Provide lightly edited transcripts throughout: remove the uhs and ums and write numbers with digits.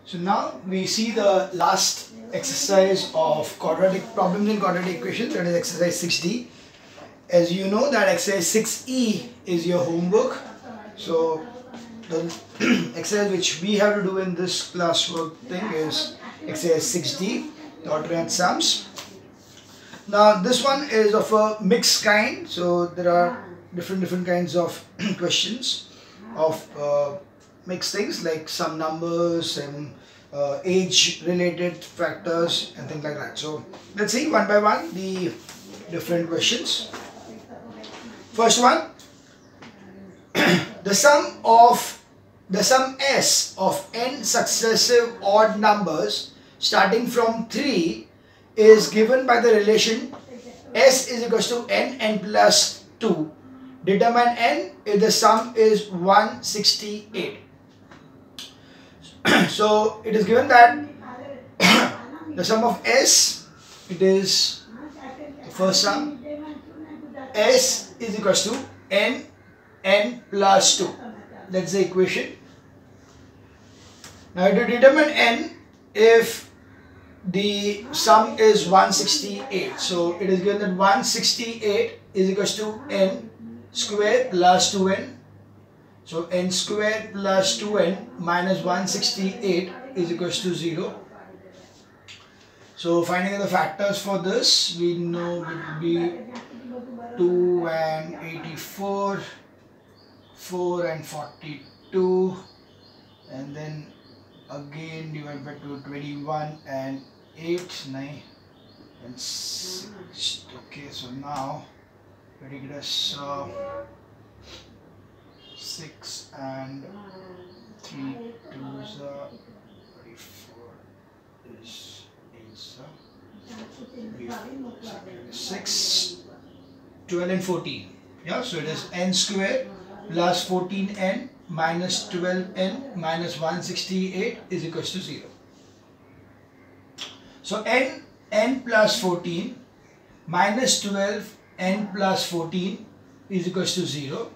So now we see the last exercise of quadratic problems in quadratic equations, that is exercise 6D. As you know that exercise 6E is your homework. So the exercise which we have to do in this classwork thing is exercise 6D, the alternate sums. Now this one is of a mixed kind, so there are different kinds of questions of mixed things like some numbers and age related factors and things like that. So let's see one by one the different questions. First one, the sum S of n successive odd numbers starting from 3 is given by the relation S is equals to n plus 2. Determine n if the sum is 168. So it is given that the sum of S, it is the first sum, S is equals to n plus 2. That's the equation. Now to determine n, if the sum is 168, so it is given that 168 is equals to n square plus 2n. So n square plus 2n minus 168 is equals to 0. So finding the factors for this, we know it would be 2 and 84, 4 and 42, and then again divided by 2, 21 and 8, 9 and 6. Okay, so now we get us 6 and 3, 2 is 34 is 6, 12 and 14. Yeah, so it is n square plus 14n minus 12n minus 168 is equals to 0. So n plus 14 minus 12 n plus 14 is equals to 0.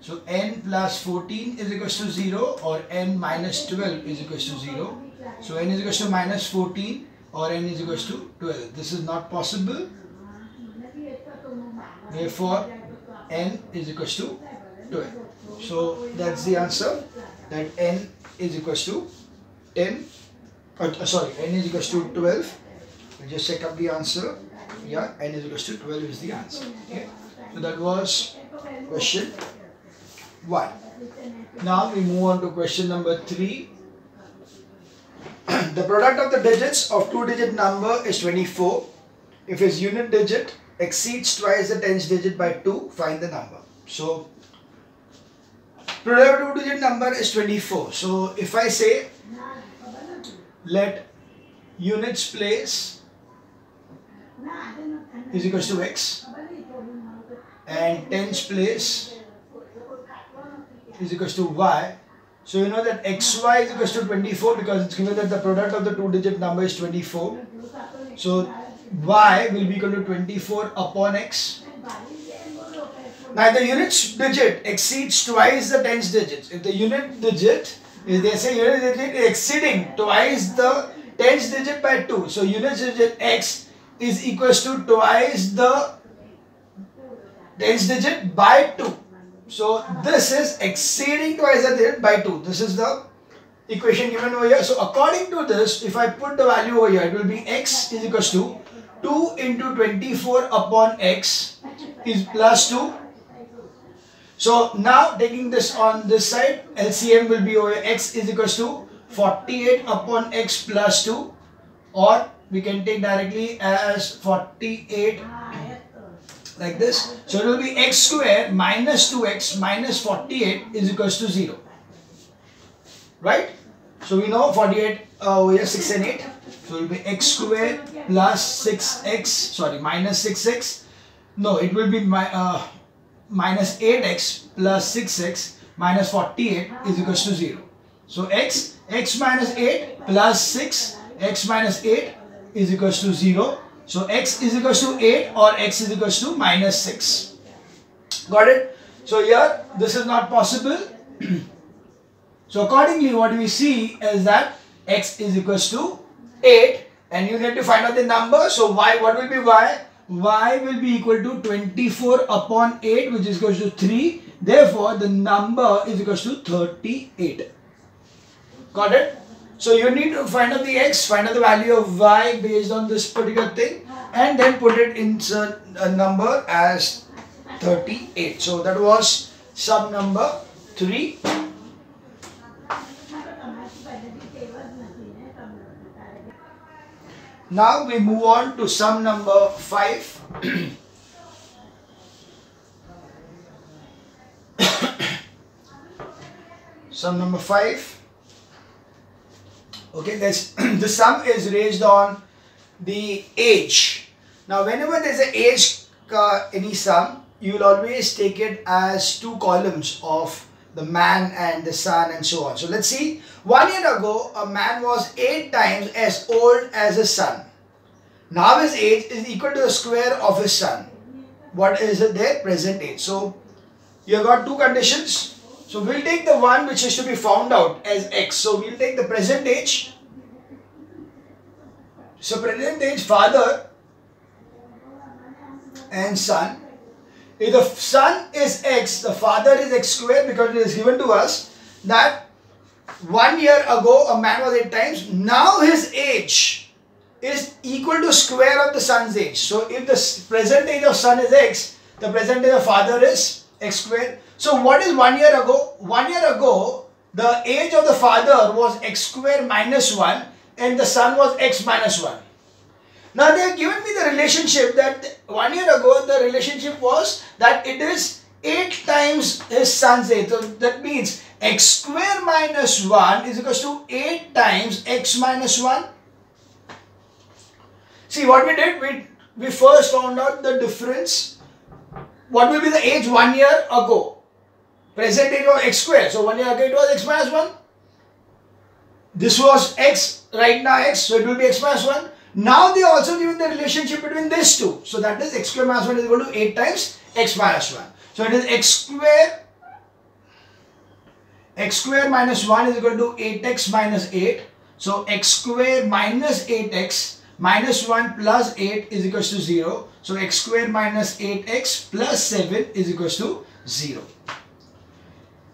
So n plus 14 is equals to 0 or n minus 12 is equals to 0. So n is equals to minus 14 or n is equals to 12. This is not possible. Therefore, n is equals to 12. So that's the answer, that n is equals to 10. N is equals to 12. We'll just check up the answer. Yeah, n is equals to 12 is the answer. Okay. So that was question 1. Now we move on to question number 3. The product of the digits of two-digit number is 24. If its unit digit exceeds twice the tens digit by 2, find the number. So product of two-digit number is 24. So if I say let units place is equals to x and tens place is equals to y. So you know that xy is equals to 24 because it's given that the product of the two-digit number is 24. So y will be equal to 24 upon x. Now the unit digit exceeds twice the tens digits. If the unit digit, if they say unit digit is exceeding twice the tens digit by 2. So unit digit x is equals to twice the tens digit by 2. So this is exceeding twice the digit by 2. This is the equation given over here. So according to this, if I put the value over here, it will be x is equals to 2 into 24 upon x is plus 2. So now taking this on this side, LCM will be over x is equals to 48 upon x plus 2, or we can take directly as 48 like this. So it will be x square minus 2x minus 48 is equals to 0. Right? So we know 48 over here 6 and 8. So it will be x square plus 6x, minus 6x. No, it will be minus 8x plus 6x minus 48 is equals to 0. So x minus 8 plus 6, x minus 8 is equals to 0. So x is equals to 8 or x is equals to minus 6. Got it? So here this is not possible. So accordingly what we see is that x is equals to 8 and you need to find out the number. So y, what will be y? Y will be equal to 24 upon 8 which is equals to 3. Therefore the number is equals to 38. Got it? So you need to find out the x, find out the value of y based on this particular thing and then put it in a number as 38. So that was sum number 3. Now we move on to sum number 5. Sum number 5. Okay, the sum is raised on the age. Now whenever there is an age any sum, you will always take it as 2 columns of the man and the son and so on. So let's see, 1 year ago a man was 8 times as old as his son. Now his age is equal to the square of his son. What is it there? Present age. So you have got 2 conditions. So we'll take the one which is to be found out as x. So we'll take the present age. So present age, father and son. If the son is x, the father is x square because it is given to us that 1 year ago a man was 8 times. Now his age is equal to square of the son's age. So if the present age of son is x, the present age of father is x square. So what is 1 year ago? 1 year ago the age of the father was x square minus 1 and the son was x minus 1. Now they have given me the relationship that 1 year ago the relationship was that it is 8 times his son's age. So that means x square minus 1 is equal to 8 times x minus 1. See what we did, we first found out the difference. What will be the age 1 year ago? Present age was x square. So 1 year ago it was x minus 1. This was x, right now x, so it will be x minus 1. Now they also given the relationship between these two. So that is x square minus 1 is equal to 8 times x minus 1. So it is x square minus 1 is equal to 8x minus 8. So x square minus 8x minus 1 plus 8 is equal to 0. So x square minus 8x plus 7 is equal to 0.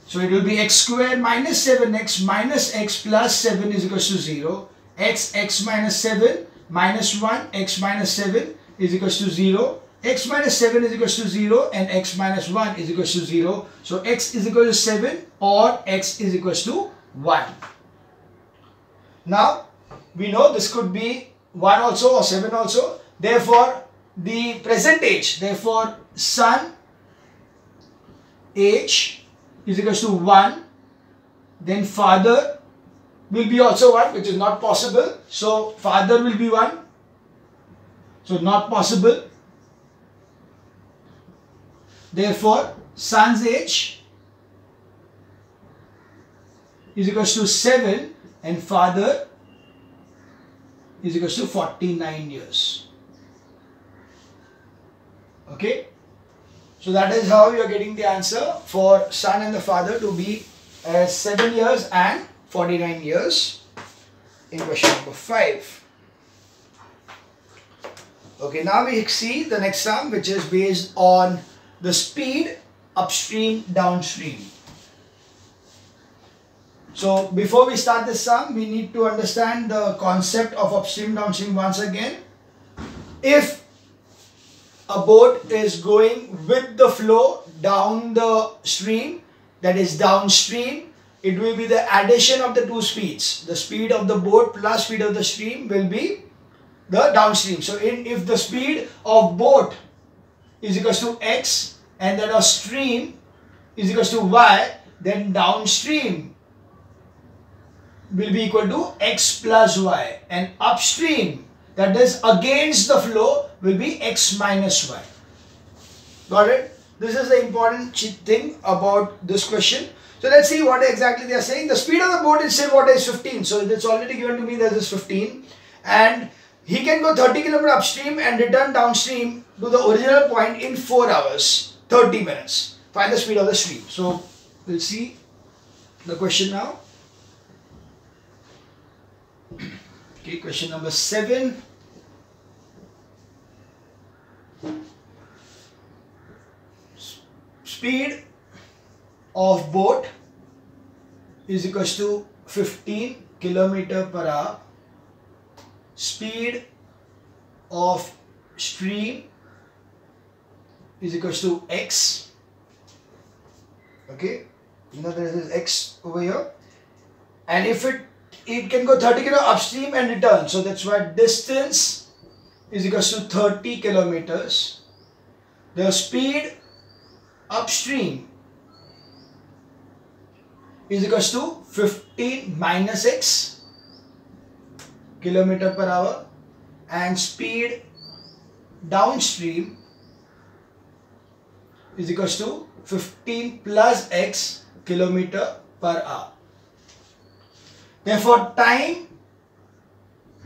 So it will be x square minus 7x minus x plus 7 is equal to 0. X minus 7 minus 1 x minus 7 is equal to 0. X minus 7 is equal to 0 and x minus 1 is equal to 0. So x is equal to 7 or x is equal to 1. Now we know this could be 1 also or 7 also. Therefore the present age, therefore son age is equal to 1. Then father will be also 1, which is not possible. So father will be 1. So not possible. Therefore son's age is equal to 7 and father is equal to 49 years. Okay. So that is how you are getting the answer for son and the father to be 7 years and 49 years in question number 5. Okay, now we see the next sum which is based on the speed upstream downstream. So before we start this sum, we need to understand the concept of upstream downstream once again. If a boat is going with the flow down the stream, that is downstream, it will be the addition of the two speeds. The speed of the boat plus speed of the stream will be the downstream. So if the speed of boat is equal to x and then of stream is equal to y, then downstream will be equal to x plus y, and upstream, that is against the flow, will be x minus y. Got it? This is the important thing about this question. So let's see what exactly they are saying. The speed of the boat is, say, what is 15. So it's already given to me that is 15. And he can go 30 km upstream and return downstream to the original point in 4 hours, 30 minutes. Find the speed of the stream. So we'll see. the question now. Okay, question number 7. Speed of boat is equals to 15 kilometer per hour. Speed of stream is equals to x. Okay, you know there is x over here, and if it can go 30 km upstream and return, so that's why distance is equals to 30 kilometers. The speed upstream is equals to 15 minus x kilometer per hour, and speed downstream is equals to 15 plus x kilometer per hour. Therefore, time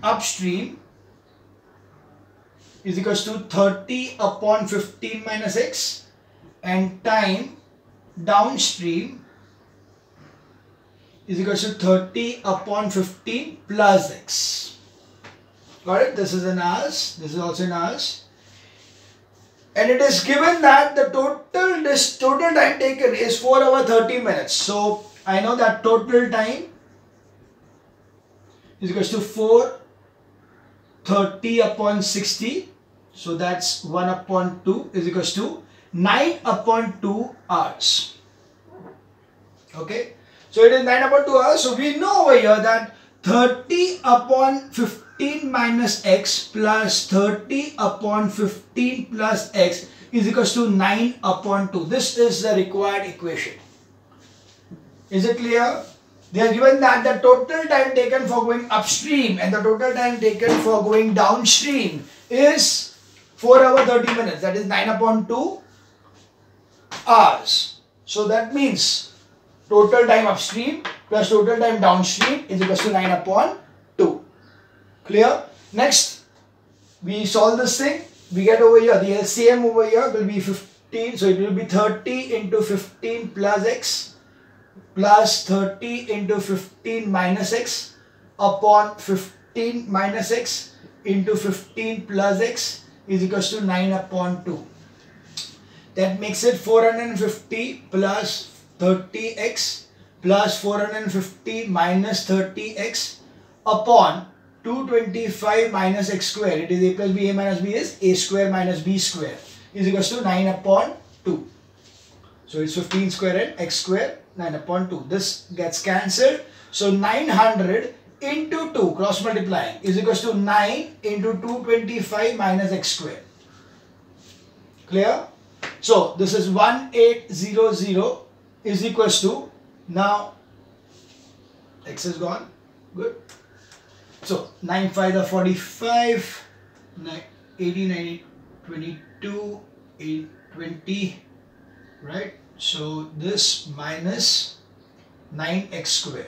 upstream is equals to 30 upon 15 minus x, and time downstream is equals to 30 upon 15 plus x. Got it? This is in hours. This is also in hours. And it is given that the total time taken is 4 hours 30 minutes. So I know that total time is equals to 430 upon 60. So that's 1 upon 2 is equals to 9 upon 2 hours. Okay. So it is 9 upon 2 hours. So we know over here that 30 upon 15 minus x plus 30 upon 15 plus x is equals to 9 upon 2. This is the required equation. Is it clear? They are given that the total time taken for going upstream and the total time taken for going downstream is 4 hours 30 minutes. That is 9 upon 2 hours. So that means total time upstream plus total time downstream is equals to 9 upon 2. Clear? Next, we solve this thing. We get over here, the LCM over here will be 15. So it will be 30 into 15 plus x plus 30 into 15 minus x upon 15 minus x into 15 plus x is equals to 9 upon 2. That makes it 450 plus 30x plus 450 minus 30x upon 225 minus x square. It is a plus b, a minus b is a square minus b square is equals to 9 upon 2. So it's 15 square and x square 9 upon 2. This gets cancelled. So 900 into 2 cross multiplying is equals to 9 into 225 minus x square. Clear? So this is 1800 is equals to, now x is gone. Good. So 9 5 are 45, 80, 90, 22, 8, 20, right? So this minus 9x square.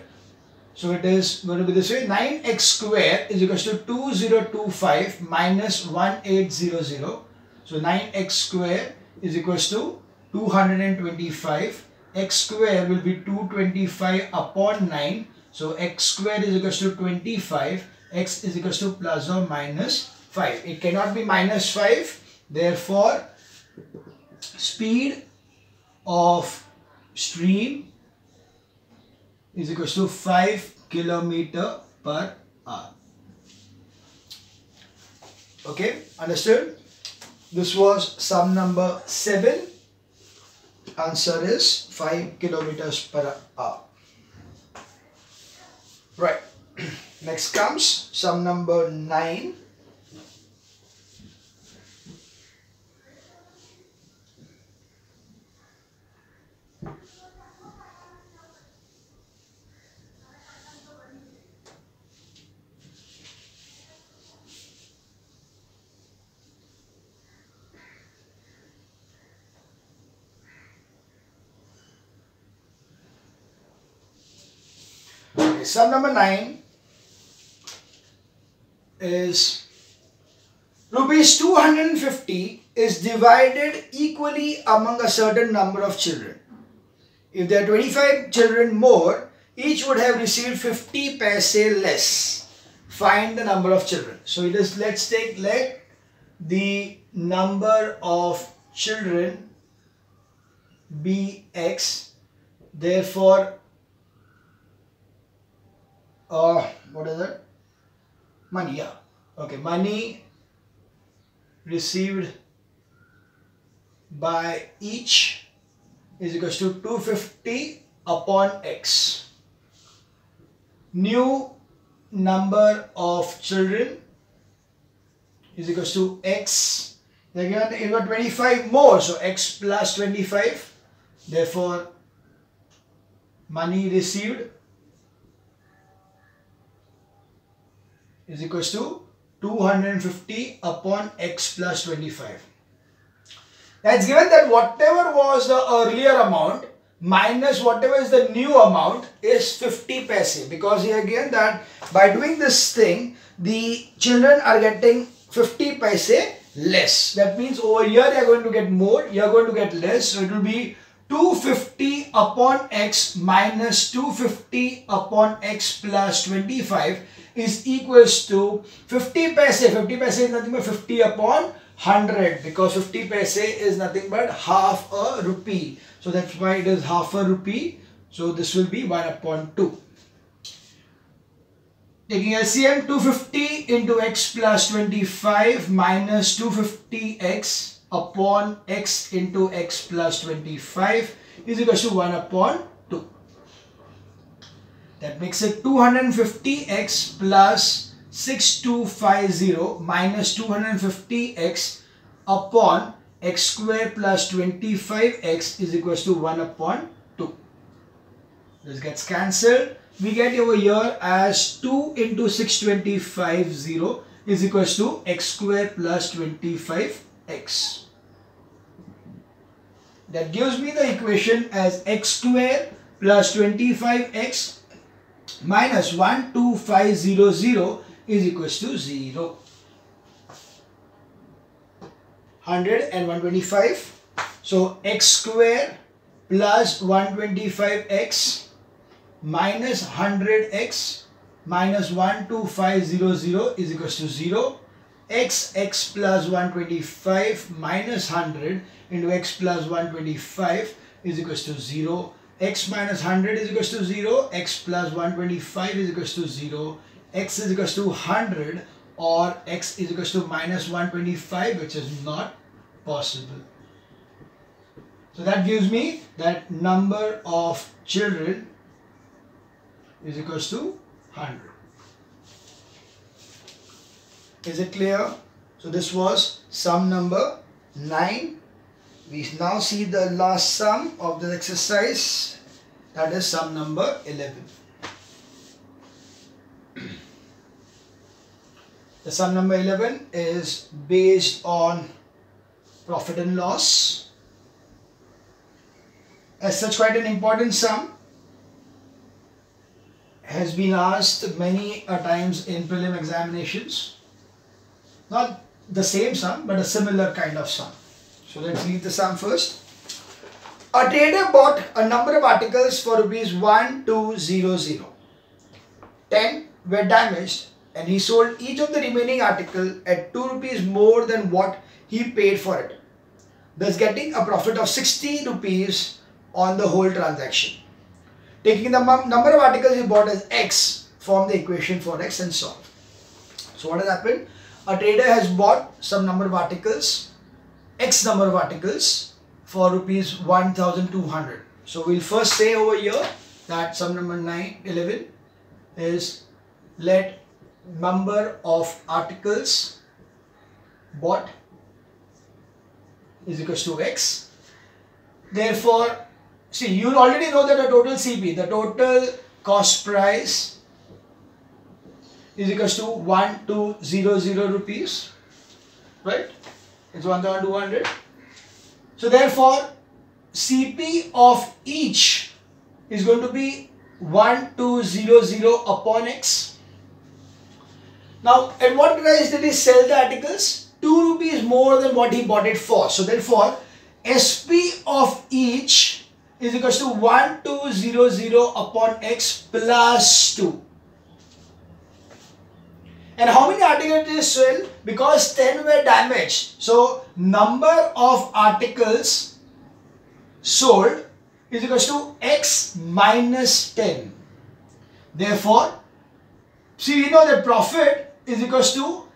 So it is going to be this way. 9x square is equals to 2025 minus 1800. So 9x square is equals to 225. X square will be 225 upon 9. So x square is equals to 25. X is equals to plus or minus 5. It cannot be minus 5. Therefore, speed of stream is equals to 5 kilometer per hour. Okay, understood? This was sum number 7. Answer is 5 kilometers per hour. Right. Next comes sum number 9. Okay, sum number 9 is rupees 250 is divided equally among a certain number of children. If there are 25 children more, each would have received 50 paise less. Find the number of children. So it is, let the number of children be x. Therefore, what is it? Money, yeah. Okay, money received by each is equals to 250 upon x. New number of children is equals to x. Again, you got 25 more, so x plus 25. Therefore, money received is equals to 250 upon x plus 25. That's given that whatever was the earlier amount minus whatever is the new amount is 50 paise, because here again that by doing this thing the children are getting 50 paise less. That means over here they are going to get more, you are going to get less. So it will be 250 upon x minus 250 upon x plus 25 is equals to 50 paise. 50 paise is nothing but 50 upon 100, because 50 paise is nothing but half a rupee. So that's why it is half a rupee. So this will be 1 upon 2. Taking LCM, 250 into x plus 25 minus 250x upon x into x plus 25 is equal to 1 upon 2. That makes it 250x plus 6250 minus 250x upon x square plus 25x is equal to 1 upon 2. This gets cancelled. We get over here as 2 into 6250 is equal to x square plus 25x. That gives me the equation as x square plus 25x minus 12500 is equal to 0. 100 and 125. So x square plus 125x minus 100x minus 12500 is equal to 0. X plus 125 minus 100 into x plus 125 is equal to 0. X minus 100 is equal to 0. X plus 125 is equal to 0. X is equal to 100 or x is equal to minus 125, which is not possible. So that gives me that number of children is equal to 100. Is it clear? So this was sum number 9. We now see the last sum of the exercise, that is sum number 11. The sum number 11 is based on profit and loss. As such, quite an important sum, has been asked many a times in prelim examinations. Not the same sum, but a similar kind of sum. So let's read the sum first. A trader bought a number of articles for rupees 1200. 10 were damaged and he sold each of the remaining article at 2 rupees more than what he paid for it, thus getting a profit of 60 rupees on the whole transaction. Taking the number of articles he bought as x, form the equation for x and solve. So what has happened? A trader has bought some number of articles, x number of articles for rupees 1200. So we'll first say over here that sum number 11 is let number of articles bought is equal to x. Therefore, see, you already know that the total CP, the total cost price is equal to 1200 rupees, right? It's 1200. So therefore, CP of each is going to be 1200 upon x. Now, at what price did he sell the articles? 2 rupees more than what he bought it for. So therefore, SP of each is equals to 1200 upon x plus 2. And how many articles did it sell? Because 10 were damaged. So number of articles sold is equals to x minus 10. Therefore, see, we know that profit is equals to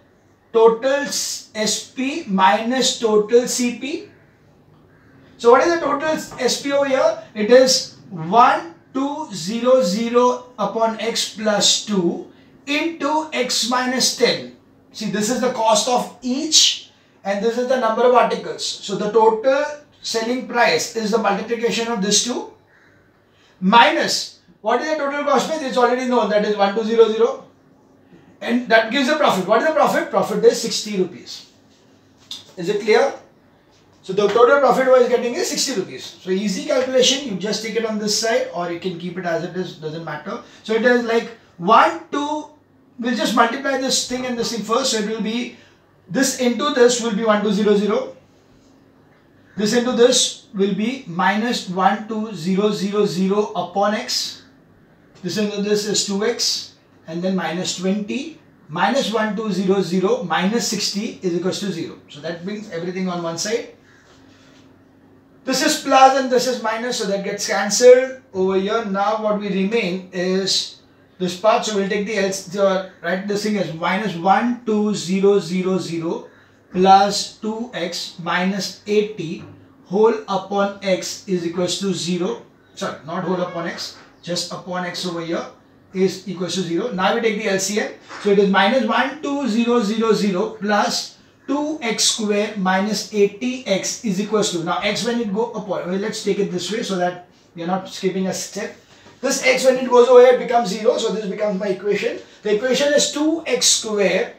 total SP minus total CP. So what is the total SP over here? It is 1200 upon x plus 2 into x minus 10. See, this is the cost of each and this is the number of articles. So the total selling price is the multiplication of this two minus what is the total cost price? It's already known, that is 1200, and that gives a profit. What is the profit? Profit is 60 rupees. Is it clear? So the total profit what is getting is 60 rupees. So easy calculation, you just take it on this side or you can keep it as it is, doesn't matter. So it is like 1, 2, we'll just multiply this thing and this thing first. So it will be, this into this will be 1200. This into this will be minus 12000 upon x. This into this is 2x and then minus 20 minus 1200 minus 60 is equals to 0. So that brings everything on one side. This is plus and this is minus, so that gets cancelled over here. Now what we remain is this part, so we'll take the else, write this thing as minus 12000 plus 2x minus 80 whole upon x is equals to 0. Sorry, not whole upon x, just upon x over here is equals to 0. Now we take the LCM. So it is minus 12000 plus 2x square minus 80x is equals to, now x when it go upon, well, let's take it this way so that we are not skipping a step. This x when it goes over here becomes 0, so this becomes my equation. The equation is 2x square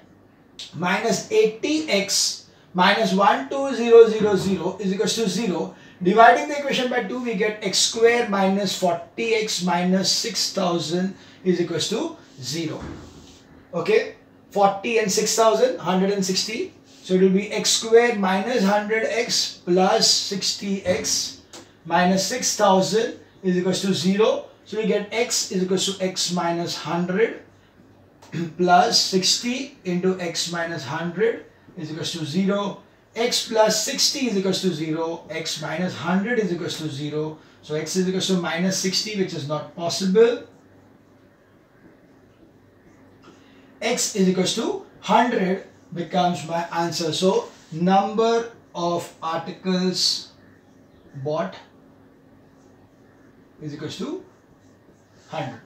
minus 80x minus 12000 is equals to 0. Dividing the equation by 2, we get x square minus 40x minus 6000 is equals to 0. Okay, 40 and 6000, 160. So it will be x square minus 100x plus 60x minus 6000 is equals to 0. So we get x is equals to x minus 100 plus 60 into x minus 100 is equals to 0. X plus 60 is equals to 0. X minus 100 is equals to 0. So x is equals to minus 60, which is not possible. X is equals to 100 becomes my answer. So number of articles bought is equals to 100.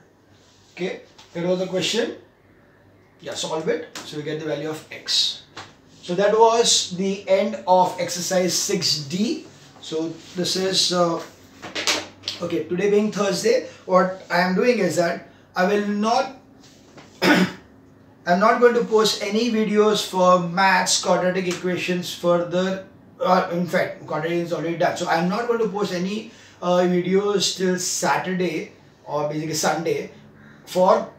Okay, that was the question. Yeah, solve it. So we get the value of x. So that was the end of exercise 6D. So this is okay, today being Thursday, what I am doing is that I will not I'm not going to post any videos for maths, quadratic equations further. In fact, quadratic is already done. So I'm not going to post any videos till Saturday or basically Sunday for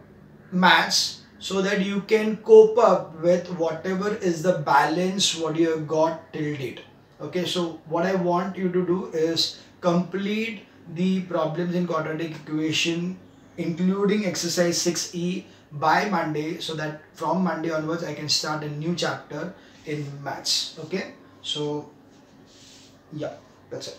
maths, so that you can cope up with whatever is the balance what you have got till date. Okay, so what I want you to do is complete the problems in quadratic equation including exercise 6E by Monday, so that from Monday onwards I can start a new chapter in maths. Okay, so yeah, that's it.